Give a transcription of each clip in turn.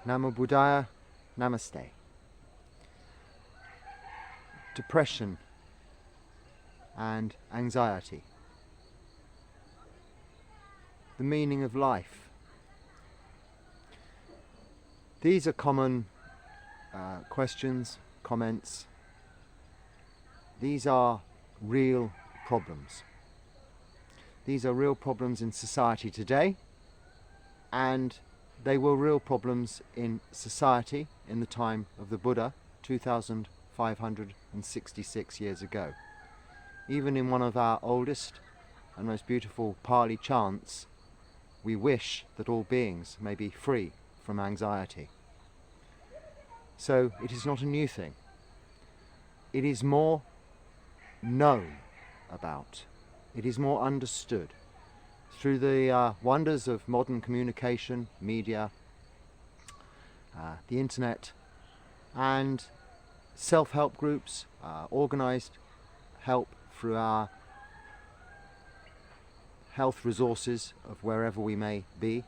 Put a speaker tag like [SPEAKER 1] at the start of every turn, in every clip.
[SPEAKER 1] Namo Buddhaya, Namaste. Depression and anxiety. The meaning of life. These are common questions, comments. These are real problems. These are real problems in society today, and they were real problems in society in the time of the Buddha 2,566 years ago. Even in one of our oldest and most beautiful Pali chants, we wish that all beings may be free from anxiety. So it is not a new thing. It is more known about. It is more understood through the wonders of modern communication, media, the internet, and self-help groups, organised help through our health resources of wherever we may be,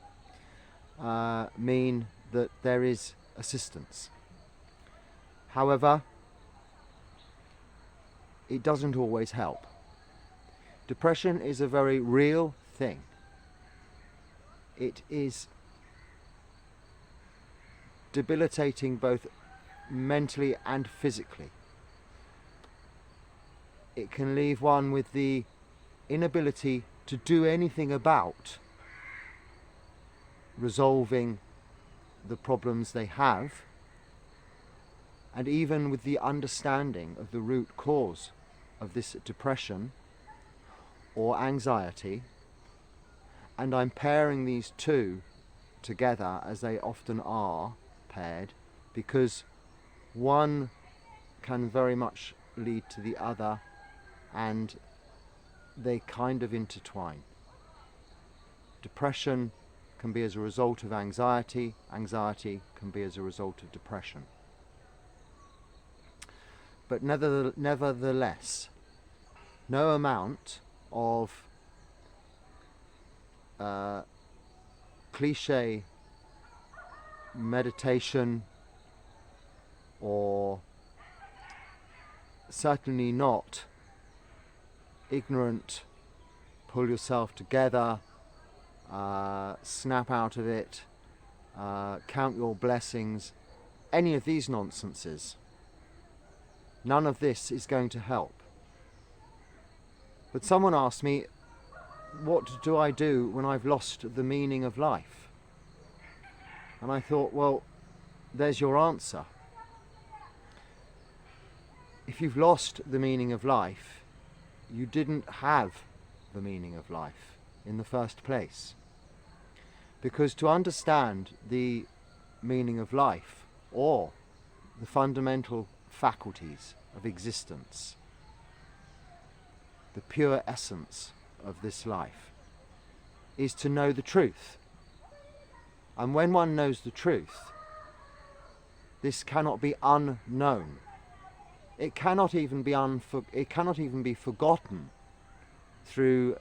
[SPEAKER 1] mean that there is assistance. However, it doesn't always help. Depression is a very real thing. It is debilitating both mentally and physically. It can leave one with the inability to do anything about resolving the problems they have, and even with the understanding of the root cause of this depression or anxiety. And I'm pairing these two together, as they often are paired, because one can very much lead to the other, and they kind of intertwine. Depression can be as a result of anxiety, anxiety can be as a result of depression. But nevertheless, no amount of cliche meditation, or certainly not ignorant, pull yourself together, snap out of it, count your blessings, any of these nonsenses. None of this is going to help. But someone asked me, what do I do when I've lost the meaning of life? And I thought, well, there's your answer. If you've lost the meaning of life, you didn't have the meaning of life in the first place. Because to understand the meaning of life, or the fundamental faculties of existence, the pure essence of this life, is to know the truth. And when one knows the truth, this cannot be unknown. It cannot even be forgotten through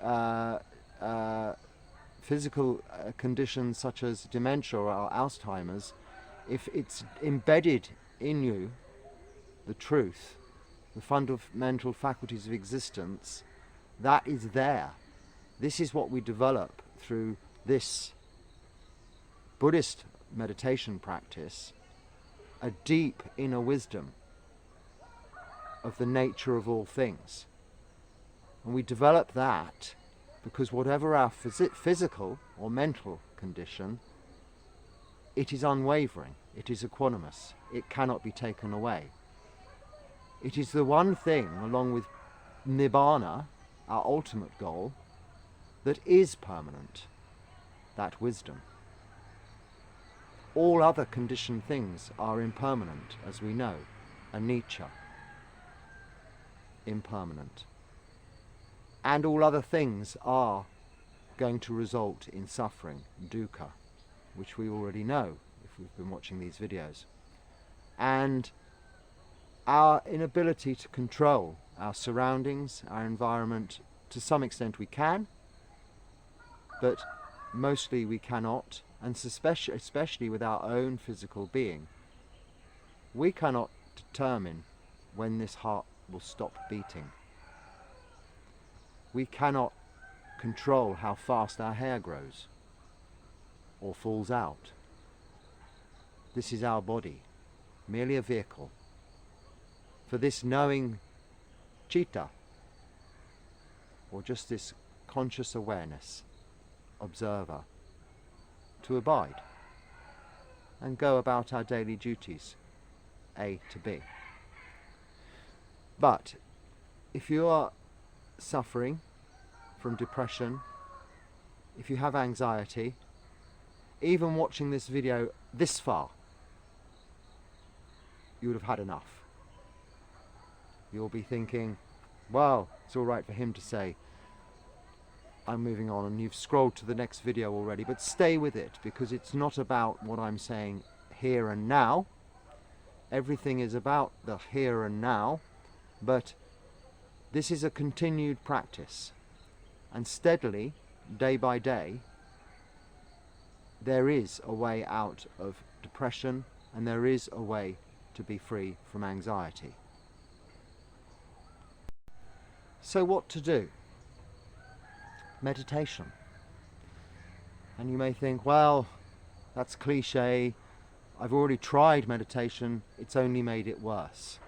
[SPEAKER 1] physical conditions such as dementia or Alzheimer's. If it's embedded in you, the truth, the fundamental faculties of existence, that is there. This is what we develop through this Buddhist meditation practice, a deep inner wisdom of the nature of all things. And we develop that because whatever our physical or mental condition, it is unwavering, it is equanimous, it cannot be taken away. It is the one thing, along with Nibbana, our ultimate goal, that is permanent, that wisdom. All other conditioned things are impermanent, as we know, anicca, impermanent. And all other things are going to result in suffering, dukkha, which we already know if we've been watching these videos. And our inability to control our surroundings, our environment, to some extent we can, but mostly we cannot, and especially with our own physical being, we cannot determine when this heart will stop beating. We cannot control how fast our hair grows or falls out. This is our body, merely a vehicle for this knowing citta, or just this conscious awareness, observer, to abide and go about our daily duties, A to B. But if you are suffering from depression, if you have anxiety, even watching this video this far, you would have had enough. You'll be thinking, well, it's all right for him to say, I'm moving on, and you've scrolled to the next video already, but stay with it, because it's not about what I'm saying here and now. Everything is about the here and now, but this is a continued practice, and steadily, day by day, there is a way out of depression, and there is a way to be free from anxiety. So what to do? Meditation. And you may think, well, that's cliche, I've already tried meditation, it's only made it worse.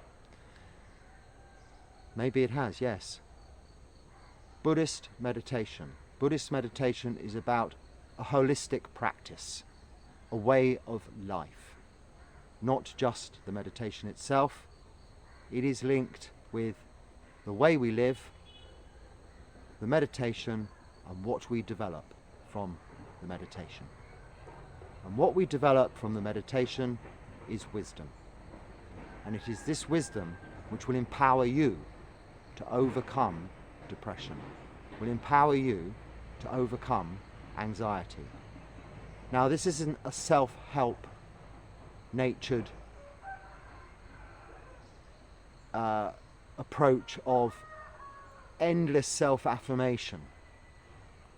[SPEAKER 1] Maybe it has, yes. Buddhist meditation. Buddhist meditation is about a holistic practice, a way of life. Not just the meditation itself. It is linked with the way we live, the meditation, and what we develop from the meditation. And what we develop from the meditation is wisdom. And it is this wisdom which will empower you to overcome depression, will empower you to overcome anxiety. Now, this isn't a self-help natured approach of endless self-affirmation.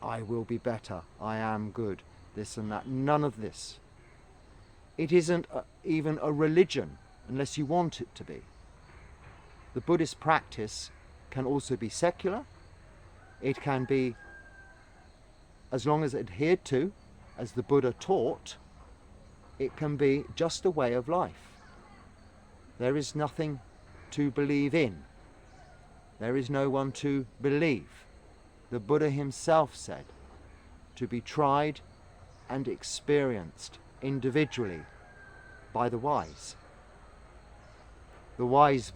[SPEAKER 1] I will be better, I am good, this and that. None of this. It isn't even a religion unless you want it to be. The Buddhist practice can also be secular. It can be, as long as adhered to, as the Buddha taught, it can be just a way of life. There is nothing to believe in. There is no one to believe. The Buddha himself said, to be tried and experienced individually by the wise. The wise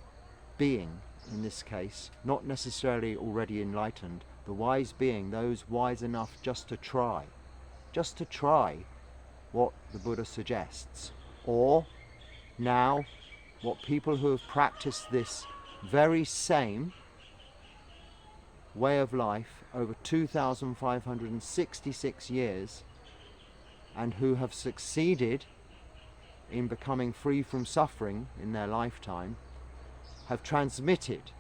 [SPEAKER 1] being, in this case, not necessarily already enlightened, the wise being, those wise enough just to try what the Buddha suggests, or now what people who have practiced this very same way of life over 2,566 years and who have succeeded in becoming free from suffering in their lifetime, have transmitted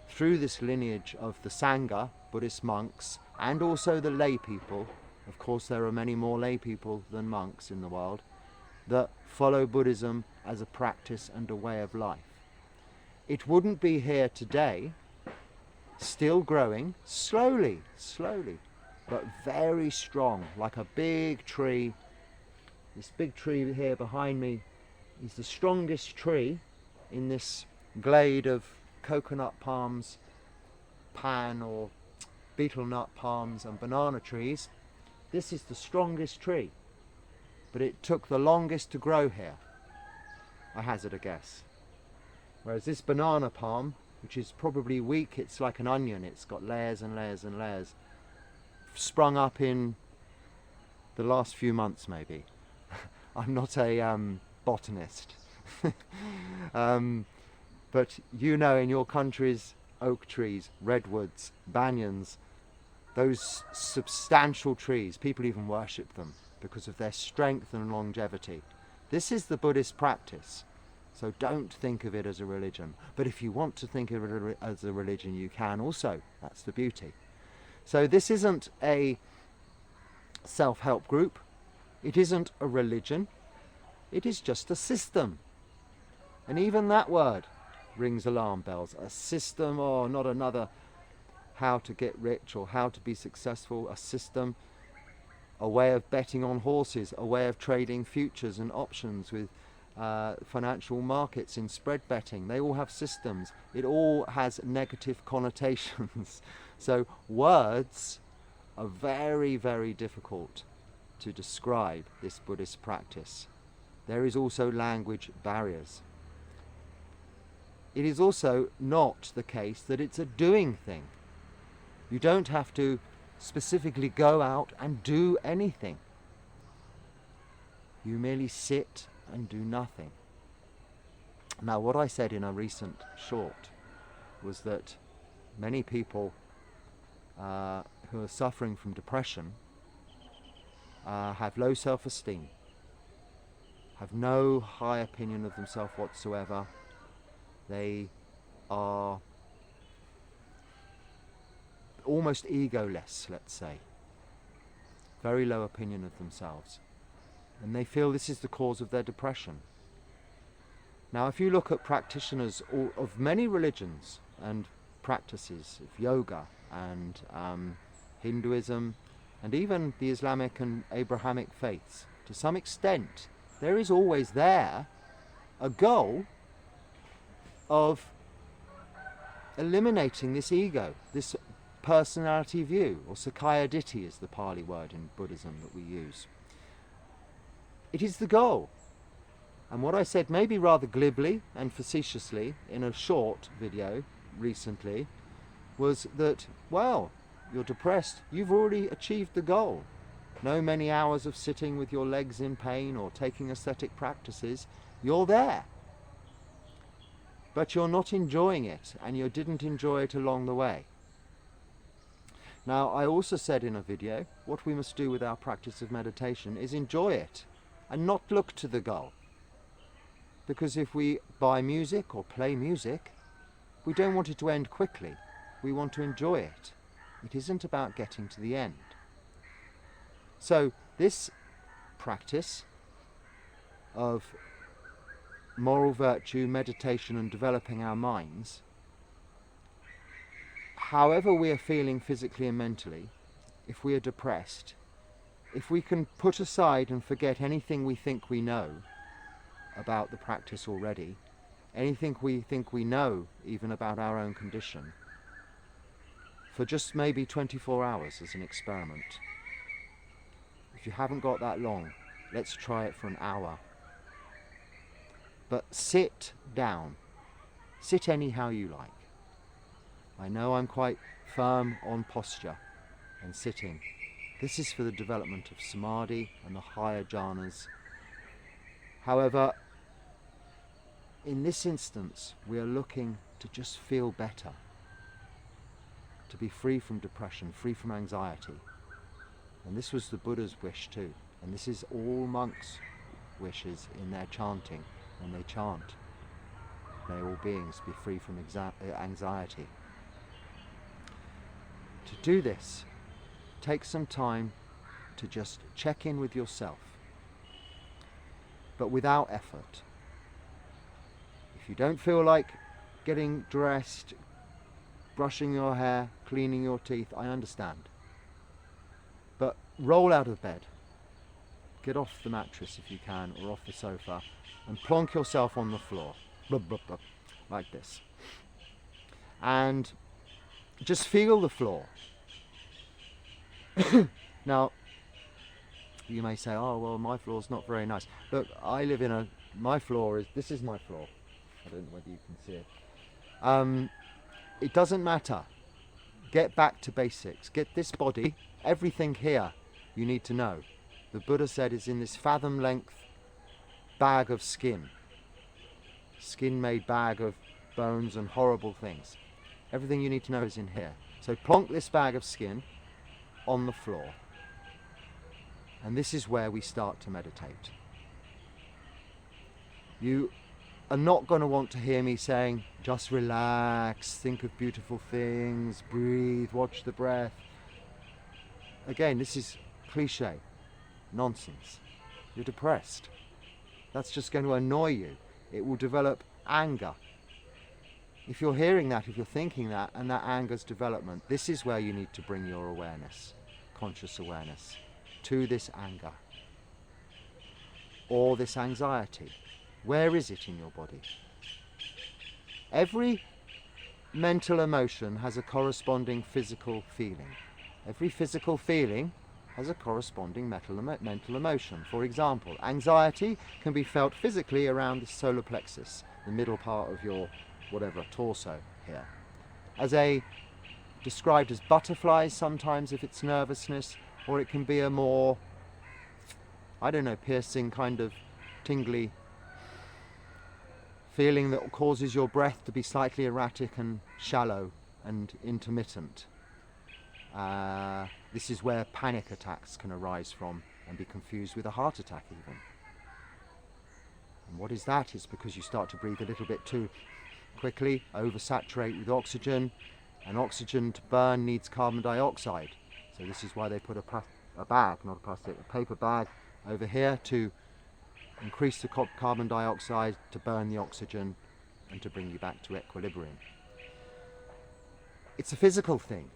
[SPEAKER 1] through this lineage of the Sangha, Buddhist monks, and also the lay people. Of course, there are many more lay people than monks in the world that follow Buddhism as a practice and a way of life. It wouldn't be here today, still growing, slowly, but very strong, like a big tree. This big tree here behind me is the strongest tree in this glade of coconut palms, pan or betel nut palms and banana trees. This is the strongest tree, but it took the longest to grow here, I hazard a guess. Whereas this banana palm, which is probably weak, it's like an onion, it's got layers and layers and layers, sprung up in the last few months maybe. I'm not a botanist. But you know, in your countries, oak trees, redwoods, banyans, those substantial trees, people even worship them because of their strength and longevity. This is the Buddhist practice. So don't think of it as a religion. But if you want to think of it as a religion, you can also. That's the beauty. So this isn't a self-help group. It isn't a religion, it is just a system. And even that word rings alarm bells. A system, or not another how to get rich or how to be successful, a system, a way of betting on horses, a way of trading futures and options with financial markets in spread betting. They all have systems. It all has negative connotations. So words are very, very difficult to describe this Buddhist practice. There is also language barriers. It is also not the case that it's a doing thing. You don't have to specifically go out and do anything. You merely sit and do nothing. Now, what I said in a recent short was that many people who are suffering from depression have low self-esteem, have no high opinion of themselves whatsoever. They are almost egoless, let's say. Very low opinion of themselves. And they feel this is the cause of their depression. Now, if you look at practitioners of many religions and practices of yoga and Hinduism and even the Islamic and Abrahamic faiths, to some extent, there is always there a goal of eliminating this ego, this personality view, or Sakkaya Ditthi is the Pali word in Buddhism that we use. It is the goal. And what I said, maybe rather glibly and facetiously in a short video recently, was that, well, you're depressed, you've already achieved the goal. No many hours of sitting with your legs in pain or taking ascetic practices, you're there. But you're not enjoying it, and you didn't enjoy it along the way. Now, I also said in a video, what we must do with our practice of meditation is enjoy it and not look to the goal. Because if we buy music or play music, we don't want it to end quickly. We want to enjoy it. It isn't about getting to the end. So this practice of moral virtue, meditation and developing our minds, however we are feeling physically and mentally, if we are depressed, if we can put aside and forget anything we think we know about the practice already, anything we think we know even about our own condition, for just maybe 24 hours as an experiment. If you haven't got that long, let's try it for an hour. But sit down. Sit anyhow you like. I know I'm quite firm on posture and sitting. This is for the development of samadhi and the higher jhanas. However, in this instance, we are looking to just feel better, to be free from depression, free from anxiety. And this was the Buddha's wish too. And this is all monks' wishes in their chanting. When they chant, may all beings be free from anxiety. To do this, take some time to just check in with yourself, but without effort. If you don't feel like getting dressed, brushing your hair, cleaning your teeth, I understand. But roll out of bed, get off the mattress if you can, or off the sofa, and plonk yourself on the floor, blub, blub, blub, like this. And just feel the floor. Now, you may say, oh, well, my floor's not very nice. Look, I live in this is my floor. I don't know whether you can see it. It doesn't matter. Get back to basics. Get this body, everything here you need to know. The Buddha said is in this fathom length bag of skin made bag of bones and horrible things. Everything you need to know is in here. So plonk this bag of skin on the floor, and this is where we start to meditate. You are not going to want to hear me saying just relax, think of beautiful things, breathe, watch the breath. Again, this is cliche, nonsense. You're depressed. That's just going to annoy you. It will develop anger. If you're hearing that, if you're thinking that, and that anger's development, this is where you need to bring your awareness, conscious awareness, to this anger or this anxiety. Where is it in your body? Every mental emotion has a corresponding physical feeling. Every physical feeling has a corresponding mental emotion. For example, anxiety can be felt physically around the solar plexus, the middle part of your torso here. Described as butterflies sometimes if it's nervousness, or it can be a more, piercing kind of tingly feeling that causes your breath to be slightly erratic and shallow and intermittent. This is where panic attacks can arise from and be confused with a heart attack even. And what is that? It's because you start to breathe a little bit too quickly, oversaturate with oxygen, and oxygen to burn needs carbon dioxide. So this is why they put a paper bag over here to increase the carbon dioxide, to burn the oxygen and to bring you back to equilibrium. It's a physical thing,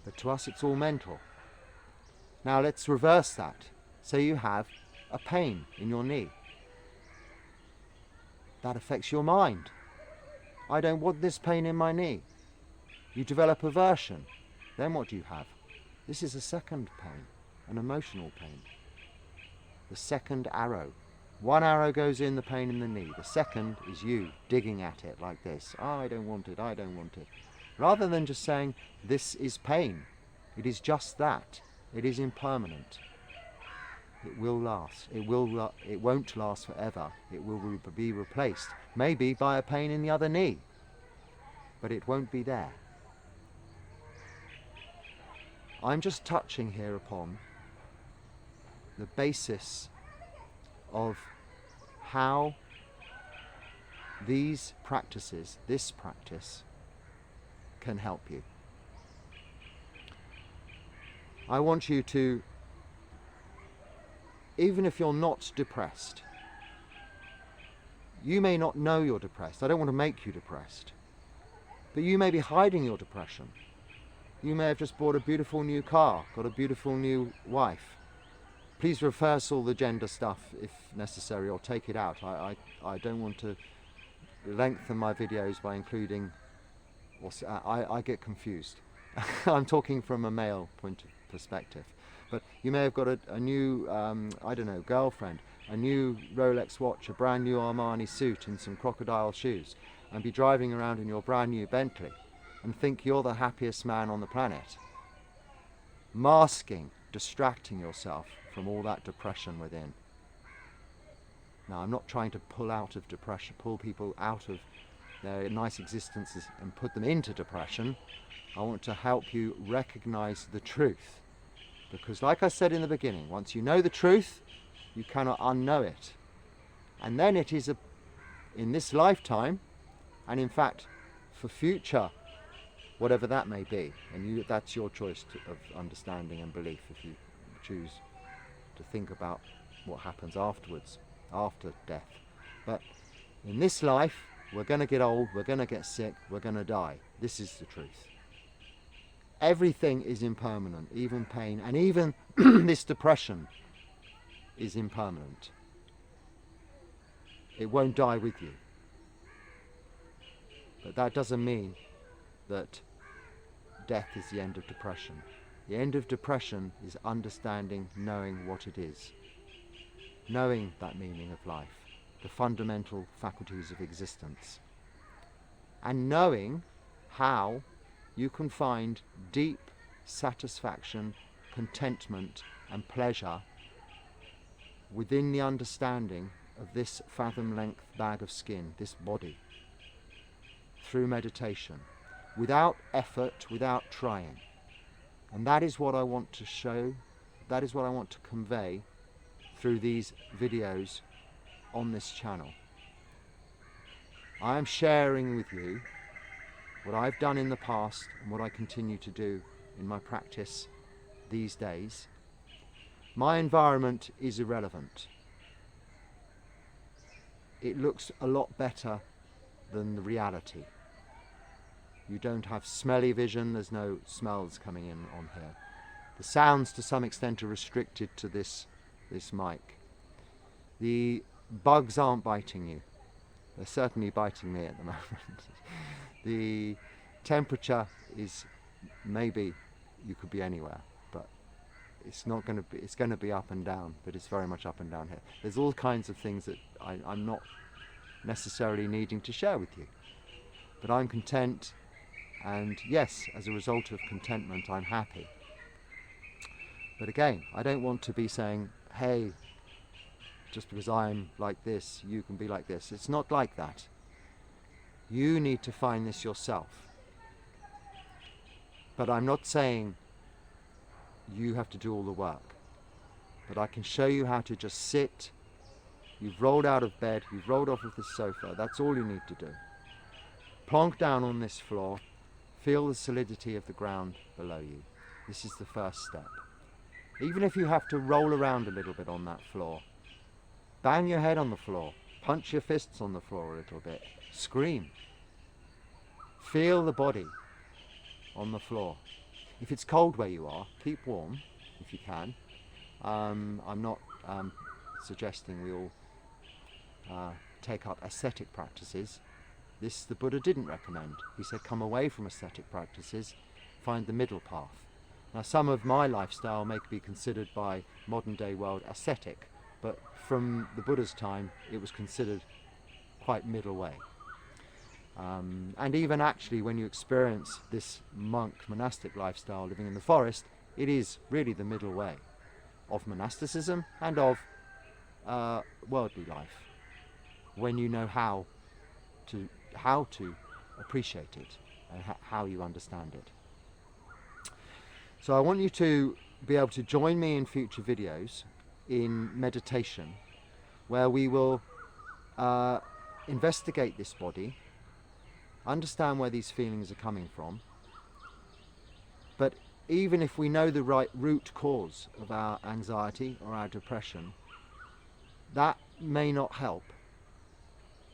[SPEAKER 1] but to us it's all mental. Now let's reverse that. Say you have a pain in your knee. That affects your mind. I don't want this pain in my knee. You develop aversion. Then what do you have? This is a second pain, an emotional pain. The second arrow. One arrow goes in the pain in the knee. The second is you digging at it like this. Oh, I don't want it, I don't want it. Rather than just saying, this is pain. It is just that. It is impermanent. It will last. It won't last forever. It will be replaced, maybe by a pain in the other knee, but it won't be there. I'm just touching here upon the basis of how this practice, can help you. I want you to, even if you're not depressed, you may not know you're depressed. I don't want to make you depressed. But you may be hiding your depression. You may have just bought a beautiful new car, got a beautiful new wife. Please reverse all the gender stuff if necessary, or take it out. I don't want to lengthen my videos by including, I get confused. I'm talking from a male point of perspective. But you may have got a new, girlfriend, a new Rolex watch, a brand new Armani suit and some crocodile shoes, and be driving around in your brand new Bentley and think you're the happiest man on the planet. Masking, distracting yourself from all that depression within. Now, I'm not trying to pull people out of their nice existences and put them into depression. I want to help you recognize the truth. Because like I said in the beginning, once you know the truth, you cannot unknow it. And then it is in this lifetime, and in fact for future, whatever that may be, and that's your choice of understanding and belief if you choose to think about what happens afterwards, after death. But in this life, we're going to get old, we're going to get sick, we're going to die. This is the truth. Everything is impermanent, even pain, and even this depression is impermanent. It won't die with you. But that doesn't mean that death is the end of depression. The end of depression is understanding, knowing what it is. Knowing that meaning of life, the fundamental faculties of existence. And knowing how you can find deep satisfaction, contentment and pleasure within the understanding of this fathom-length bag of skin, this body, through meditation, without effort, without trying. And that is what I want to show, that is what I want to convey through these videos on this channel. I am sharing with you what I've done in the past and what I continue to do in my practice these days. My environment is irrelevant. It looks a lot better than the reality. You don't have smelly vision, there's no smells coming in on here. The sounds to some extent are restricted to this mic. The bugs aren't biting you. They're certainly biting me at the moment. The temperature is, maybe you could be anywhere, but it's not going to be, it's going to be up and down, but it's very much up and down here. There's all kinds of things that I'm not necessarily needing to share with you. But I'm content, and yes, as a result of contentment, I'm happy. But again, I don't want to be saying, hey, just because I'm like this, you can be like this. It's not like that. You need to find this yourself. But I'm not saying you have to do all the work. But I can show you how to just sit. You've rolled out of bed, you've rolled off of the sofa, that's all you need to do. Plonk down on this floor, feel the solidity of the ground below you. This is the first step. Even if you have to roll around a little bit on that floor, bang your head on the floor, punch your fists on the floor a little bit, scream. Feel the body on the floor. If it's cold where you are, keep warm if you can. I'm not suggesting we all take up ascetic practices. This the Buddha didn't recommend. He said come away from ascetic practices, find the middle path. Now some of my lifestyle may be considered by modern day world ascetic, but from the Buddha's time it was considered quite middle way. And even actually when you experience this monk monastic lifestyle living in the forest, it is really the middle way of monasticism and of worldly life, when you know how to appreciate it and how you understand it. So I want you to be able to join me in future videos in meditation, where we will investigate this body, understand where these feelings are coming from. But even if we know the right root cause of our anxiety or our depression, that may not help.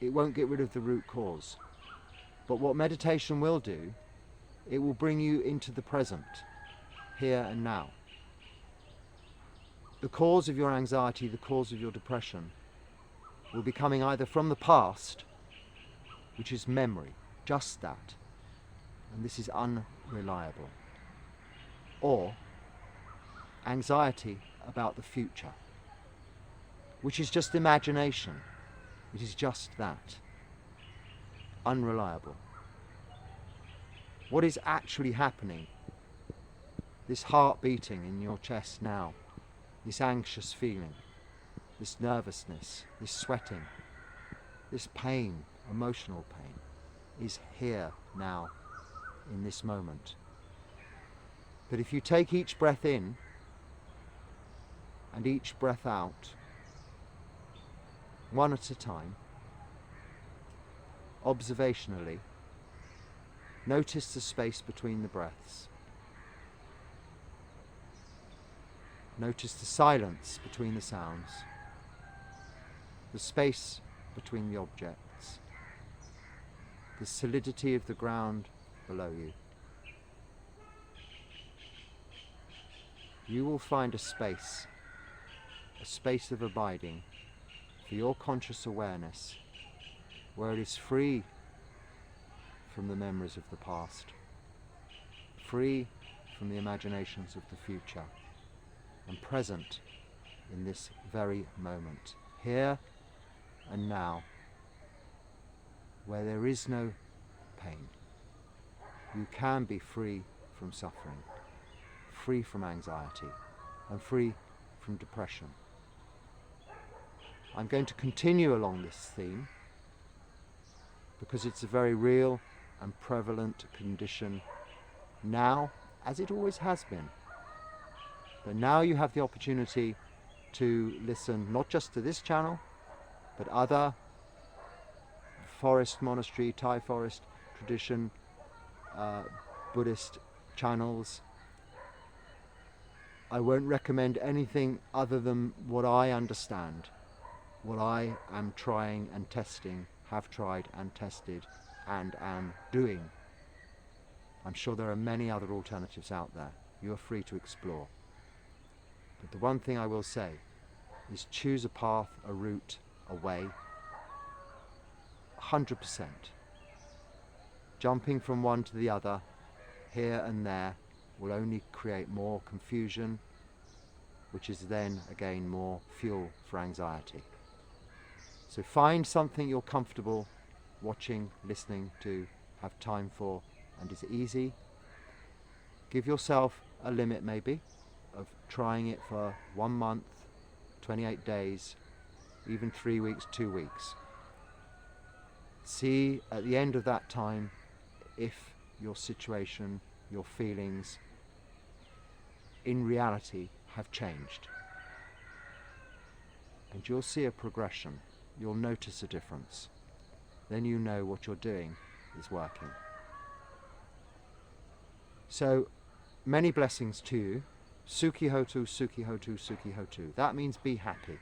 [SPEAKER 1] It won't get rid of the root cause. But what meditation will do, it will bring you into the present, here and now. The cause of your anxiety, the cause of your depression, will be coming either from the past, which is memory, just that, and this is unreliable, or anxiety about the future, which is just imagination. It is just that, unreliable. What is actually happening, this heart beating in your chest now, this anxious feeling, this nervousness, this sweating, this pain, emotional pain, is here now in this moment. But if you take each breath in and each breath out, one at a time, observationally, notice the space between the breaths. Notice the silence between the sounds, the space between the objects, the solidity of the ground below you. You will find a space of abiding for your conscious awareness, where it is free from the memories of the past, free from the imaginations of the future, and present in this very moment, here and now, where there is no pain. You can be free from suffering, free from anxiety, and free from depression. I'm going to continue along this theme because it's a very real and prevalent condition now, as it always has been. But now you have the opportunity to listen not just to this channel, but other forest monastery, Thai forest tradition, Buddhist channels, I won't recommend anything other than what I understand, what I am trying and testing, have tried and tested, and am doing. I'm sure there are many other alternatives out there. You are free to explore. But the one thing I will say is choose a path, a route, a way, 100%. Jumping from one to the other, here and there, will only create more confusion, which is then again more fuel for anxiety. So find something you're comfortable watching, listening to, have time for, and is easy. Give yourself a limit maybe of trying it for 1 month, 28 days, even 3 weeks, 2 weeks. See at the end of that time if your situation, your feelings in reality have changed. And you'll see a progression. You'll notice a difference. Then you know what you're doing is working. So, many blessings to you. Sukhi hotu, sukhi hotu, sukhi hotu. That means be happy.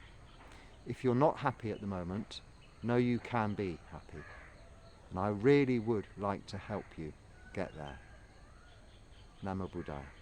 [SPEAKER 1] If you're not happy at the moment, know you can be happy. And I really would like to help you get there. Namo Buddhaya.